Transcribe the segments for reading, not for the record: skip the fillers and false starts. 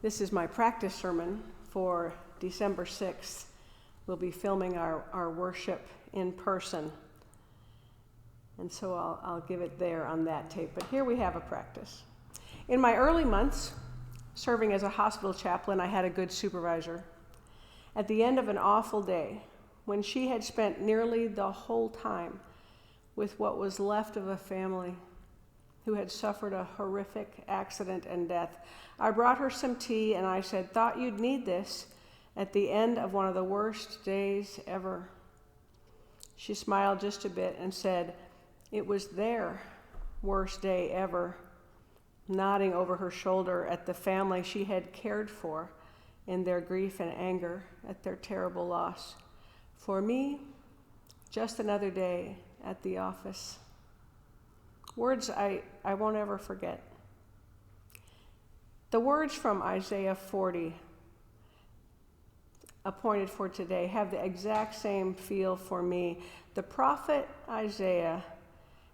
This is my practice sermon for December 6th. We'll be filming our worship in person. And so I'll give it there on that tape. But here we have a practice. In my early months, serving as a hospital chaplain, I had a good supervisor. At the end of an awful day, when she had spent nearly the whole time with what was left of a family who had suffered a horrific accident and death, I brought her some tea and I said, "Thought you'd need this at the end of one of the worst days ever." She smiled just a bit and said, "It was their worst day ever," nodding over her shoulder at the family she had cared for in their grief and anger at their terrible loss. For me, just another day at the office. Words I won't ever forget. The words from Isaiah 40, appointed for today, have the exact same feel for me. The prophet Isaiah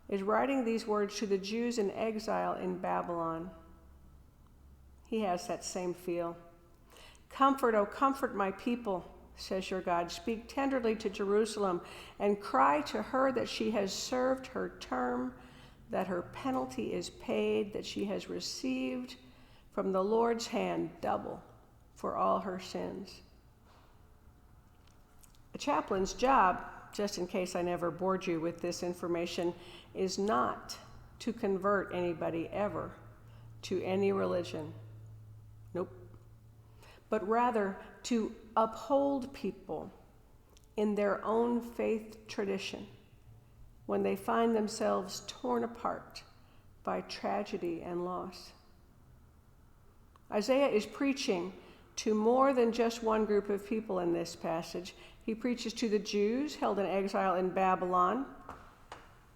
is writing these words to the Jews in exile in Babylon. He has that same feel. "Comfort, O comfort my people, says your God. Speak tenderly to Jerusalem and cry to her that she has served her term, that her penalty is paid, that she has received from the Lord's hand double for all her sins." A chaplain's job, just in case I never bored you with this information, is not to convert anybody ever to any religion. Nope. But rather to uphold people in their own faith tradition when they find themselves torn apart by tragedy and loss. Isaiah is preaching to more than just one group of people in this passage. He preaches to the Jews held in exile in Babylon,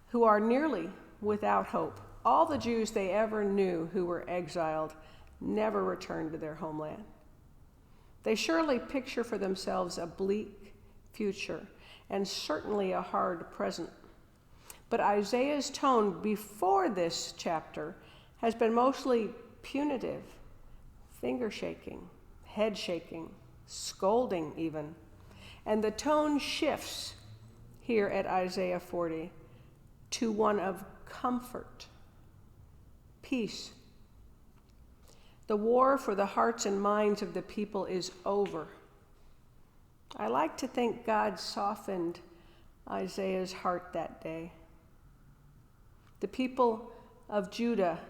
who are nearly without hope. All the Jews they ever knew who were exiled never returned to their homeland. They surely picture for themselves a bleak future and certainly a hard present. But Isaiah's tone before this chapter has been mostly punitive, finger-shaking, head-shaking, scolding even. And the tone shifts here at Isaiah 40 to one of comfort, peace. The war for the hearts and minds of the people is over. I like to think God softened Isaiah's heart that day. The people of Judah,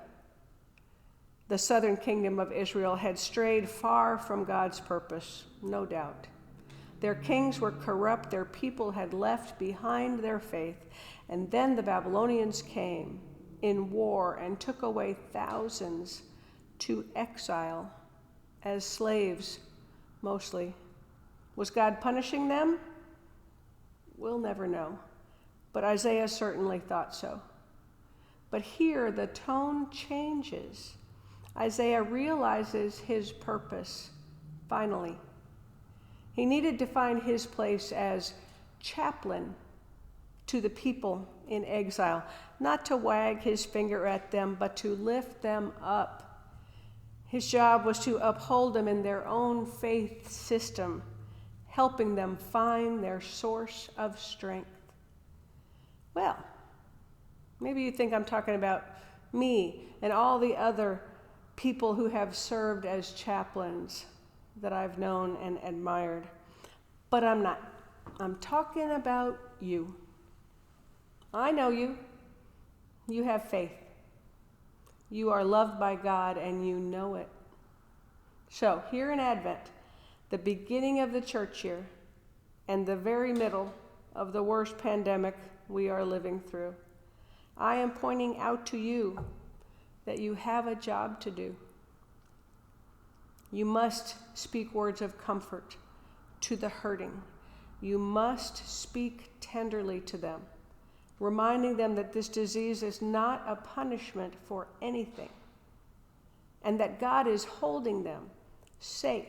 the southern kingdom of Israel, had strayed far from God's purpose, no doubt. Their kings were corrupt, their people had left behind their faith, and then the Babylonians came in war and took away thousands to exile as slaves, mostly. Was God punishing them? We'll never know, but Isaiah certainly thought so. But here the tone changes. Isaiah realizes his purpose, finally. He needed to find his place as chaplain to the people in exile, not to wag his finger at them, but to lift them up. His job was to uphold them in their own faith system, helping them find their source of strength. Well, maybe you think I'm talking about me and all the other people who have served as chaplains that I've known and admired. But I'm not. I'm talking about you. I know you. You have faith. You are loved by God and you know it. So here in Advent, the beginning of the church year and the very middle of the worst pandemic we are living through, I am pointing out to you that you have a job to do. You must speak words of comfort to the hurting. You must speak tenderly to them, reminding them that this disease is not a punishment for anything, and that God is holding them safe.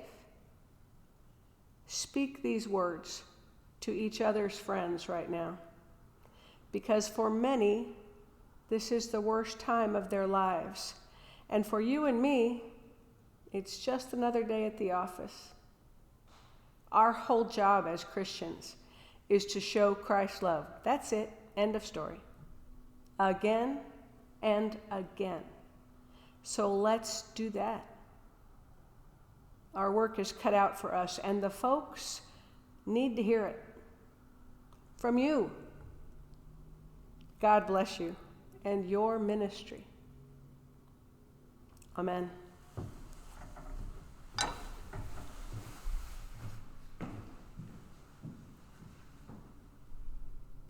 Speak these words to each other's friends right now, because for many, this is the worst time of their lives, and for you and me, It's just another day at the office. Our whole job as Christians is to show Christ's love. That's it. End of story. Again and again. So let's do that. Our work is cut out for us, and the folks need to hear it from you. God bless you and your ministry. Amen.